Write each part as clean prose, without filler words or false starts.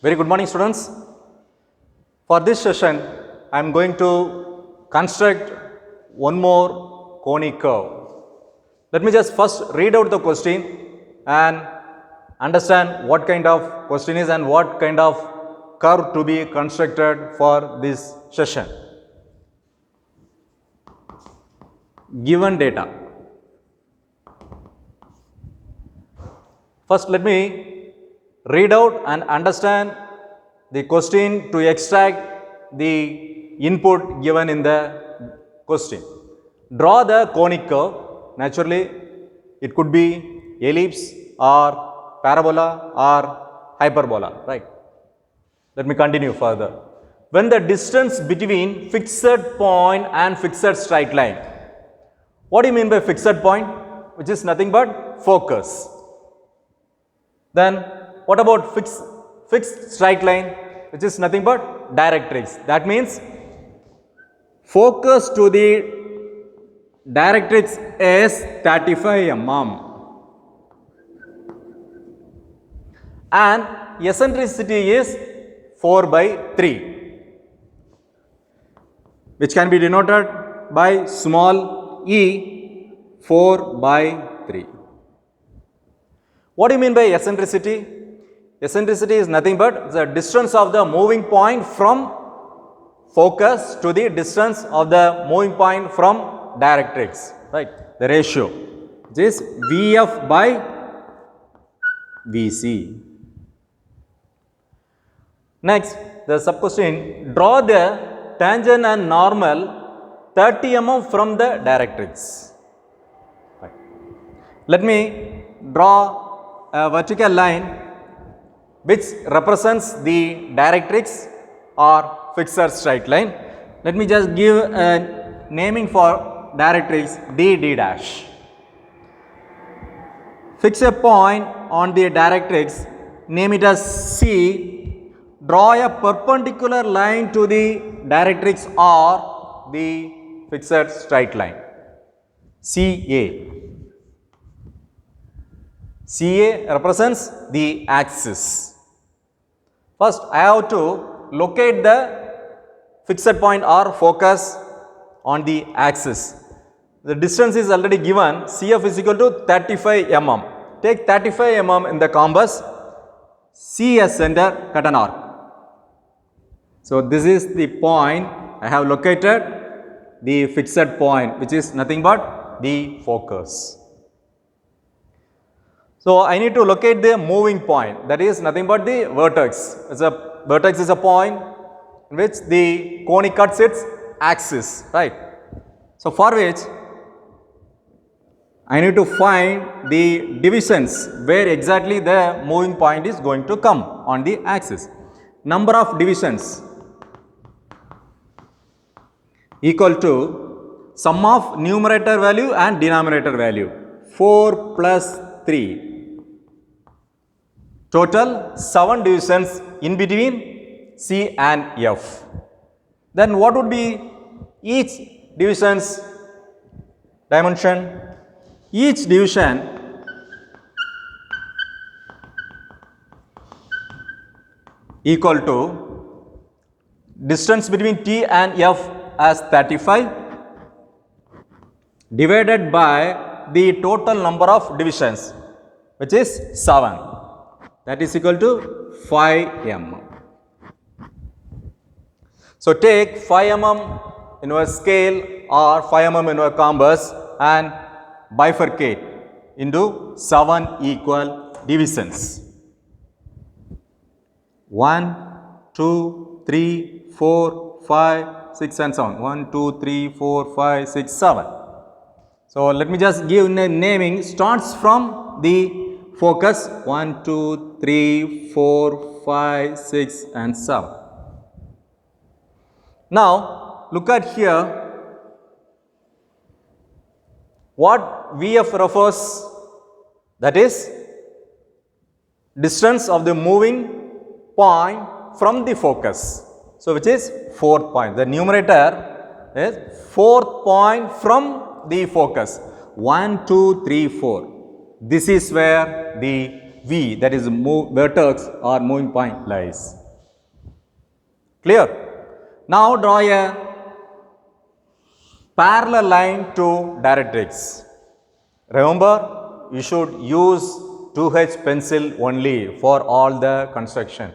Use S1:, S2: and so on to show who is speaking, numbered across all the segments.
S1: Very good morning, students. For this session, I am going to construct one more conic curve. Let me just first read out the question and understand what kind of question is and what kind of curve to be constructed for this session. Given data. First, let me read out and understand the question to extract the input given in the question. Draw the conic curve. Naturally, it could be ellipse or parabola or hyperbola, right? Let me continue further. When the distance between fixed point and fixed straight line. What do you mean by fixed point? Which is nothing but focus. Then what about fixed straight line, which is nothing but directrix? That means focus to the directrix is 35 mm and eccentricity is 4 by 3, which can be denoted by small e 4 by 3. What do you mean by eccentricity? Eccentricity is nothing but the distance of the moving point from focus to the distance of the moving point from directrix, right? The ratio, which is Vf by Vc. Next, the sub question, draw the tangent and normal 30 mm from the directrix. Right. Let me draw a vertical line which represents the directrix or fixed straight line. Let me just give a naming for directrix d dash. Fix a point on the directrix, name it as C. Draw a perpendicular line to the directrix or the fixed straight line, CA. CA represents the axis. First, I have to locate the fixed point or focus on the axis. The distance is already given, CF is equal to 35 mm. Take 35 mm in the compass, C as center, cut an arc. So, this is the point I have located, the fixed point, which is nothing but the focus. So, I need to locate the moving point, that is nothing but the vertex. Vertex is a point in which the conic cuts its axis, right? So, for which I need to find the divisions where exactly the moving point is going to come on the axis. Number of divisions equal to sum of numerator value and denominator value, 4 plus 3. Total 7 divisions in between C and F. Then what would be each division's dimension? Each division equal to distance between T and F as 35 divided by the total number of divisions, which is 7. That is equal to 5 mm. So, take 5 mm in your scale or 5 mm in your compass and bifurcate into 7 equal divisions. 1, 2, 3, 4, 5, 6 and so on. 1, 2, 3, 4, 5, 6, 7. So, let me just give a naming, starts from the focus 1, 2, 3, 4, 5, 6 and 7. Now, look at here what Vf refers, that is distance of the moving point from the focus. So, which is 4th point. The numerator is 4th point from the focus. 1, 2, 3, 4. This is where the V, that is vertex or moving point, lies. Clear? Now draw a parallel line to directrix. Remember, you should use 2H pencil only for all the construction.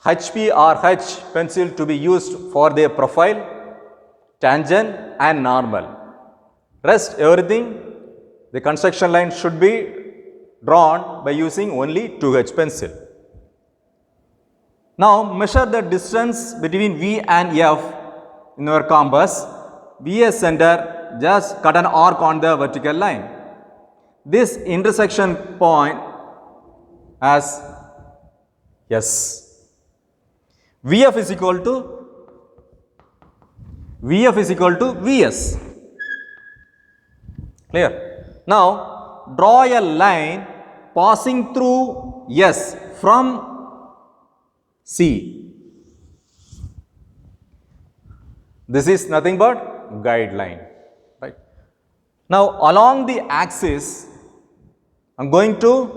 S1: HP or H pencil to be used for their profile, tangent and normal. Rest everything, the construction line should be drawn by using only 2H pencil. Now measure the distance between V and F in your compass. VS center, just cut an arc on the vertical line. This intersection point as S. VF is equal to VS. Clear? Now draw a line passing through S from C. This is nothing but guideline, right? Now along the axis, I am going to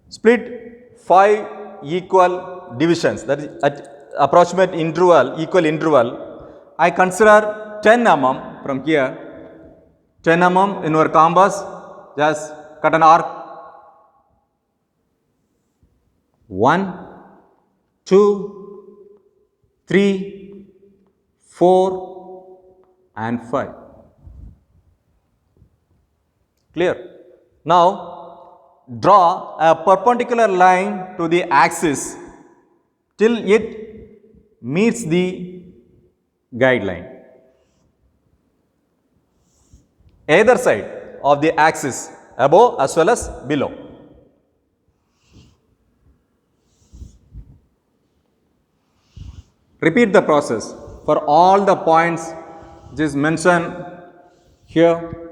S1: split 5 equal divisions, that is at approximate interval, equal interval. I consider 10 mm from here, 10 mm in your compass, just cut an arc. 1, 2, 3, 4 and 5. Clear? Now draw a perpendicular line to the axis till it meets the guideline. Either side of the axis, above as well as below. Repeat the process for all the points which is mentioned here.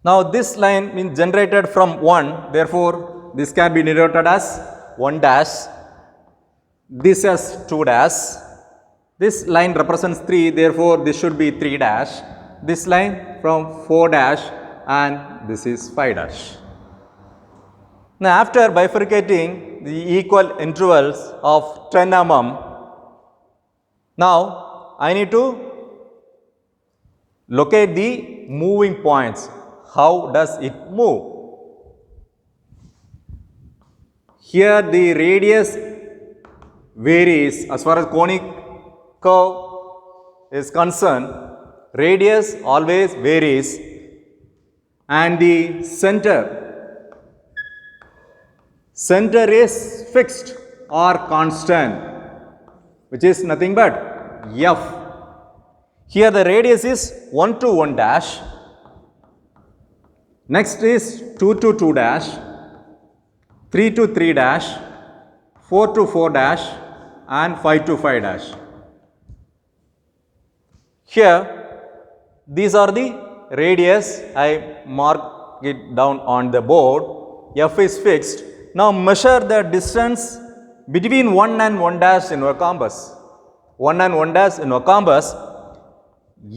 S1: Now this line is generated from 1, therefore this can be denoted as 1 dash, this as 2 dash, this line represents 3, therefore this should be 3 dash, this line from 4 dash and this is 5 dash. Now after bifurcating the equal intervals of 10 mm, now I need to locate the moving points. How does it move? Here the radius varies as far as conic curve is concerned. Radius always varies and the center is fixed or constant, which is nothing but F. Here the radius is 1 to 1 dash. Next is 2 to 2 dash, 3 to 3 dash, 4 to 4 dash and 5 to 5 dash. Here these are the radius, I mark it down on the board. F is fixed. Now measure the distance between 1 and 1 dash in your compass. 1 and 1 dash in your compass.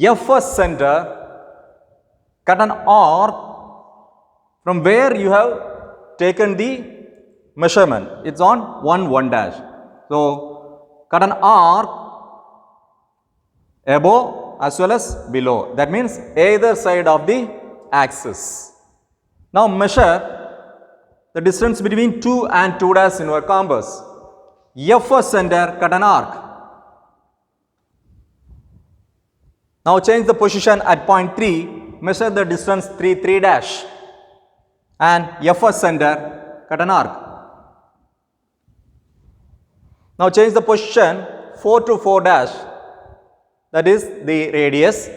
S1: F center, cut an arc from where you have taken the measurement. It's on 1 dash. So cut an arc above as well as below. That means either side of the axis. Now measure the distance between 2 and 2 dash in your compass. F center, cut an arc. Now change the position at point 3, measure the distance 3 dash and F center, cut an arc. Now change the position 4 to 4 dash, that is the radius.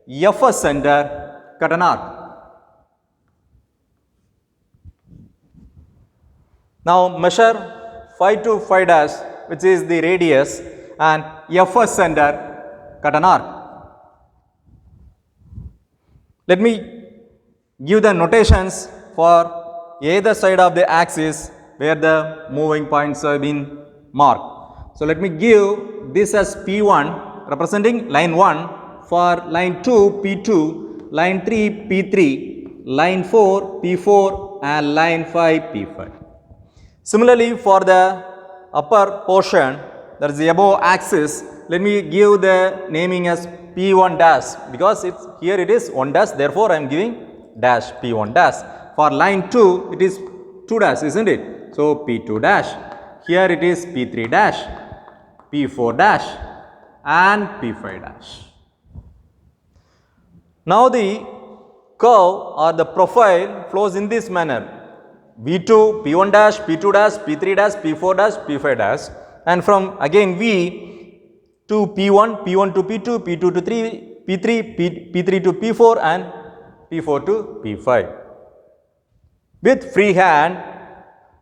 S1: F center, cut an arc. Now measure 5 to 5 dash, which is the radius, and F center, cut an arc. Let me give the notations for either side of the axis where the moving points have been marked. So let me give this as P1 representing line 1, for line 2 P2, line 3 P3, line 4 P4 and line 5 P5. Similarly, for the upper portion, that is the above axis, let me give the naming as P1 dash, because here it is 1 dash, therefore I am giving dash P1 dash. For line 2 it is 2 dash, isn't it? So P2 dash. Here it is P3 dash, P4 dash and P5 dash. Now the curve or the profile flows in this manner: V2, P1 dash, P2 dash, P3 dash, P4 dash, P5 dash, and from again V to P1, P1 to P2, P2 to 3, P3, P3 to P4 and P4 to P5. With free hand,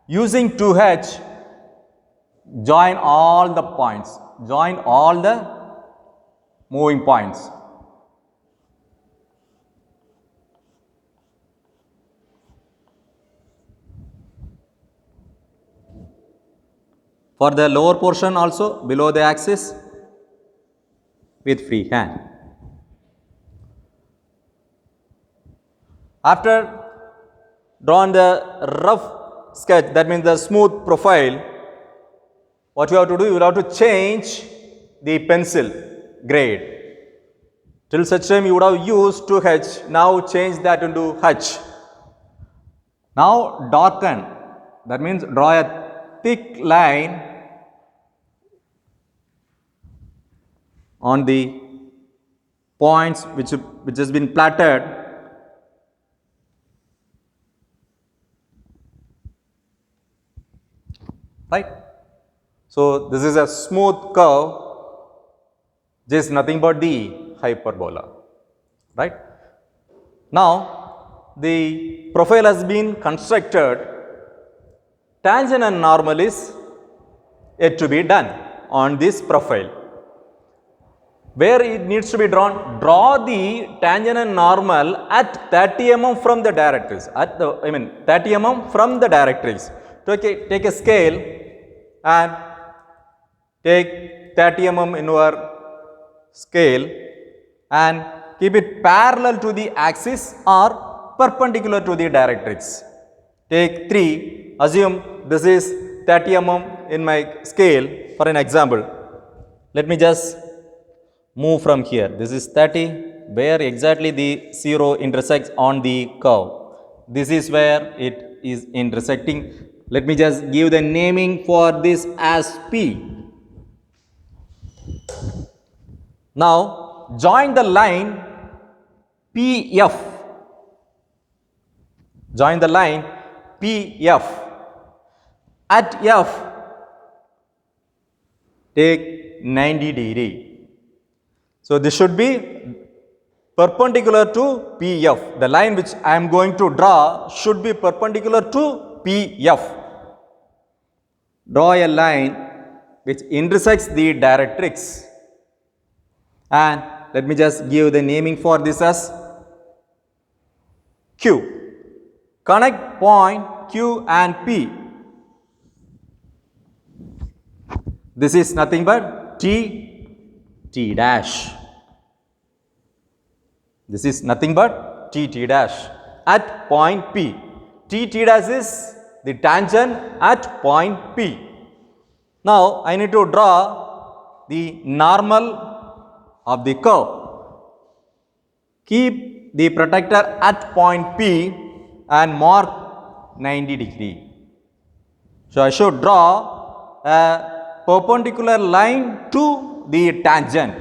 S1: using 2H, join all the points, join all the moving points. For the lower portion also below the axis with free hand. After drawing the rough sketch, that means the smooth profile, what you have to do, you will have to change the pencil grade. Till such time you would have used 2H, now change that into H. Now darken, that means draw a thick line on the points which has been platted. Right? So this is a smooth curve, just nothing but the hyperbola. Right? Now the profile has been constructed. Tangent and normal is yet to be done on this profile. Where it needs to be drawn? Draw the tangent and normal at 30 mm from the directrix. 30 mm from the directrix. Take a scale and take 30 mm in your scale and keep it parallel to the axis or perpendicular to the directrix. Take 3, assume this is 30 mm in my scale for an example. Let me just move from here. This is 30, where exactly the 0 intersects on the curve. This is where it is intersecting. Let me just give the naming for this as P. Now join the line PF. Join the line PF. At F, take 90 degree. So this should be perpendicular to PF. The line which I am going to draw should be perpendicular to PF. Draw a line which intersects the directrix. And let me just give the naming for this as Q. Connect point Q and P. This is nothing but T dash. This is nothing but T dash at point P. T dash is the tangent at point P. Now I need to draw the normal of the curve. Keep the protractor at point P and mark 90 degree. So I should draw a perpendicular line to the tangent.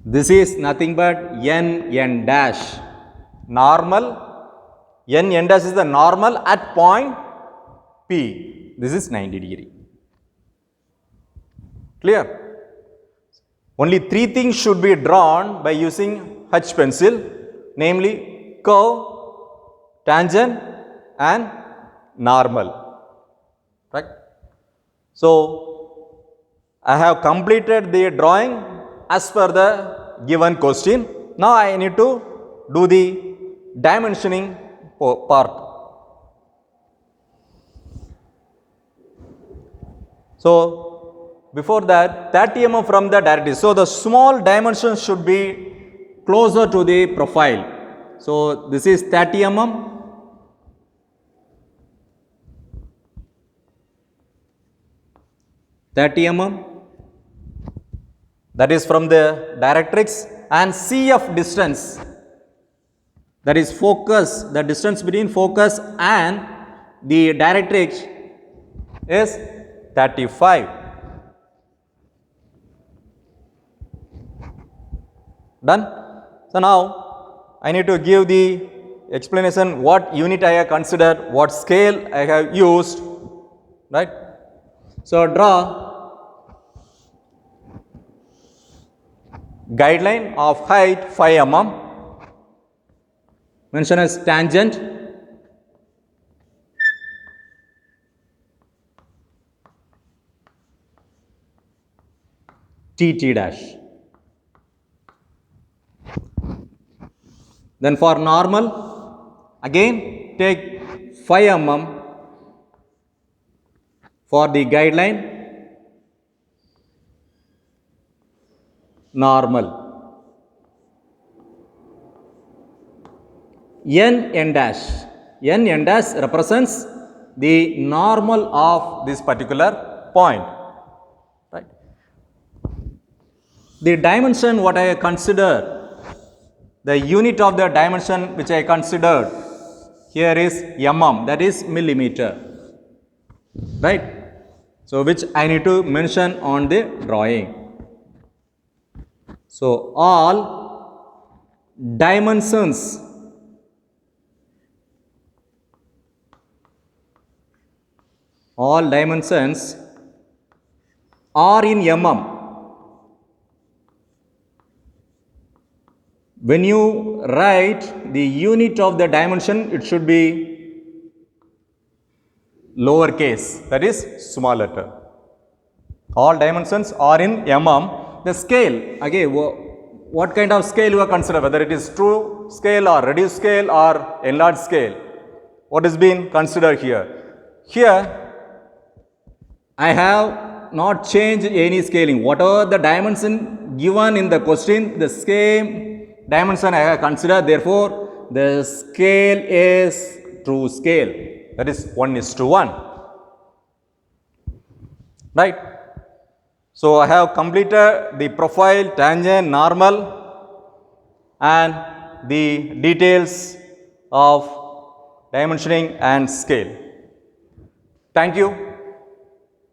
S1: This is nothing but N dash. Normal, N dash is the normal at point P. This is 90 degree. Clear? Only 3 things should be drawn by using H pencil, namely curve, tangent and normal. Right? So I have completed the drawing as per the given question. Now I need to do the dimensioning part. So before that 30 mm from the directrix. So the small dimension should be closer to the profile. So this is 30 mm. That is from the directrix, and CF distance, that is focus, the distance between focus and the directrix is 35. Done? So now I need to give the explanation what unit I have considered, what scale I have used, right? So draw guideline of height 5 mm, mention as tangent, TT dash. Then for normal, again take 5 mm for the guideline, normal. N dash represents the normal of this particular point, right? The dimension what I consider, the unit of the dimension which I considered here is mm, that is millimeter, right? So which I need to mention on the drawing. So all dimensions are in mm. When you write the unit of the dimension, it should be lowercase, that is small letter. All dimensions are in mm. The scale, again, what kind of scale you are consider, whether it is true scale or reduced scale or enlarged scale, what is being considered here? Here I have not changed any scaling. Whatever the dimension given in the question, the same dimension I have considered. Therefore, the scale is true scale. That is 1:1. Right? So I have completed the profile, tangent, normal, and the details of dimensioning and scale. Thank you.